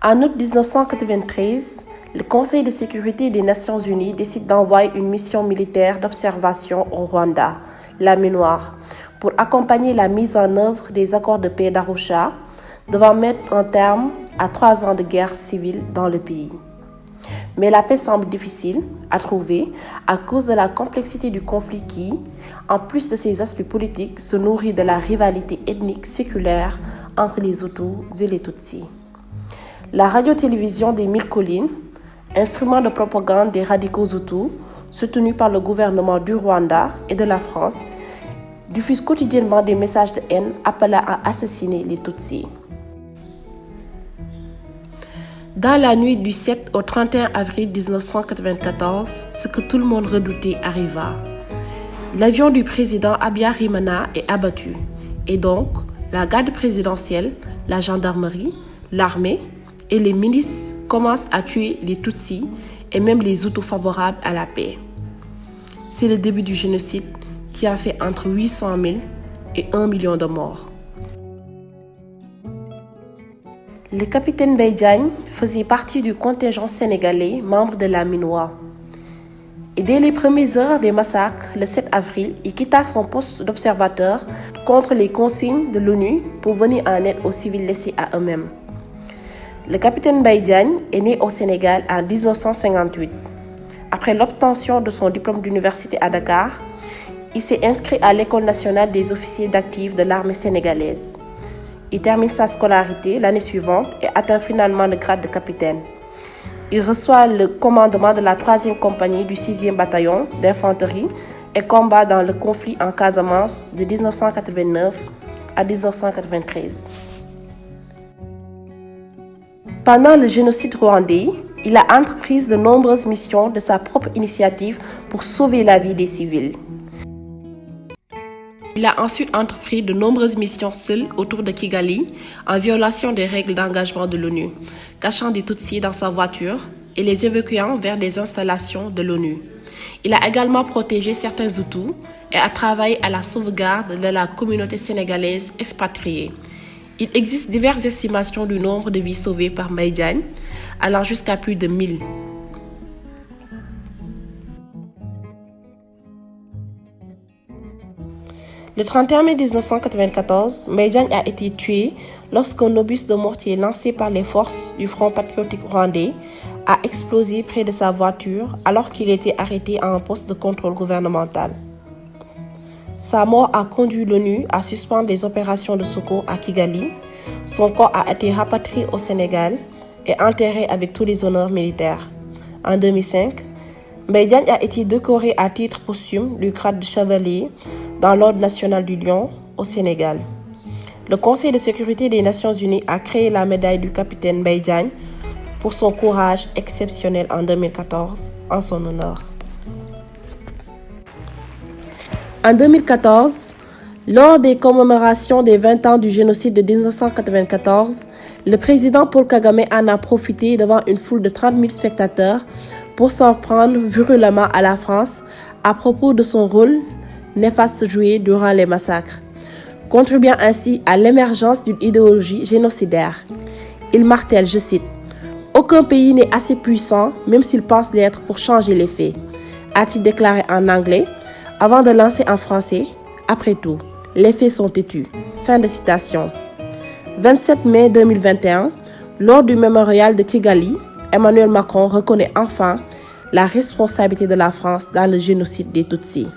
En août 1993, le Conseil de sécurité des Nations Unies décide d'envoyer une mission militaire d'observation au Rwanda, la MINUSMA, pour accompagner la mise en œuvre des accords de paix d'Arusha, devant mettre un terme à 3 ans de guerre civile dans le pays. Mais la paix semble difficile à trouver à cause de la complexité du conflit qui, en plus de ses aspects politiques, se nourrit de la rivalité ethnique séculaire entre les Hutus et les Tutsis. La radio-télévision des Mille Collines, instrument de propagande des radicaux Hutus, soutenu par le gouvernement du Rwanda et de la France, diffuse quotidiennement des messages de haine appelant à assassiner les Tutsis. Dans la nuit du 7 au 31 avril 1994, ce que tout le monde redoutait arriva. L'avion du président Habyarimana est abattu, et donc la garde présidentielle, la gendarmerie, l'armée et les milices commencent à tuer les Tutsis et même les Hutus favorables à la paix. C'est le début du génocide qui a fait entre 800 000 et 1 million de morts. Le capitaine Mbaye Diagne faisait partie du contingent sénégalais membre de la MINUSMA. Et dès les premières heures des massacres, le 7 avril, il quitta son poste d'observateur contre les consignes de l'ONU pour venir en aide aux civils laissés à eux-mêmes. Le capitaine Mbaye Diagne est né au Sénégal en 1958. Après l'obtention de son diplôme d'université à Dakar, il s'est inscrit à l'École nationale des officiers d'actifs de l'armée sénégalaise. Il termine sa scolarité l'année suivante et atteint finalement le grade de capitaine. Il reçoit le commandement de la 3e compagnie du 6e bataillon d'infanterie et combat dans le conflit en Casamance de 1989 à 1993. Pendant le génocide rwandais, il a entrepris de nombreuses missions de sa propre initiative pour sauver la vie des civils. Il a ensuite entrepris de nombreuses missions seul autour de Kigali, en violation des règles d'engagement de l'ONU, cachant des Tutsis dans sa voiture et les évacuant vers des installations de l'ONU. Il a également protégé certains Hutus et a travaillé à la sauvegarde de la communauté sénégalaise expatriée. Il existe diverses estimations du nombre de vies sauvées par Mbaye Diagne, allant jusqu'à plus de 1000. Le 31 mai 1994, Mbaye Diagne a été tué lorsqu'un obus de mortier lancé par les forces du Front patriotique rwandais a explosé près de sa voiture alors qu'il était arrêté à un poste de contrôle gouvernemental. Sa mort a conduit l'ONU à suspendre les opérations de secours à Kigali. Son corps a été rapatrié au Sénégal et enterré avec tous les honneurs militaires. En 2005, Mbaye Diagne a été décoré à titre posthume du grade de chevalier dans l'Ordre national du Lion au Sénégal. Le Conseil de sécurité des Nations Unies a créé la médaille du capitaine Mbaye Diagne pour son courage exceptionnel en 2014 en son honneur. En 2014, lors des commémorations des 20 ans du génocide de 1994, le président Paul Kagame en a profité devant une foule de 30 000 spectateurs pour s'en prendre virulemment à la France à propos de son rôle néfaste joué durant les massacres, contribuant ainsi à l'émergence d'une idéologie génocidaire. Il martèle, je cite, « Aucun pays n'est assez puissant, même s'il pense l'être, pour changer les faits », a-t-il déclaré en anglais, avant de lancer en français, « Après tout, les faits sont têtus ». Fin de citation. 27 mai 2021, lors du mémorial de Kigali, Emmanuel Macron reconnaît enfin la responsabilité de la France dans le génocide des Tutsis.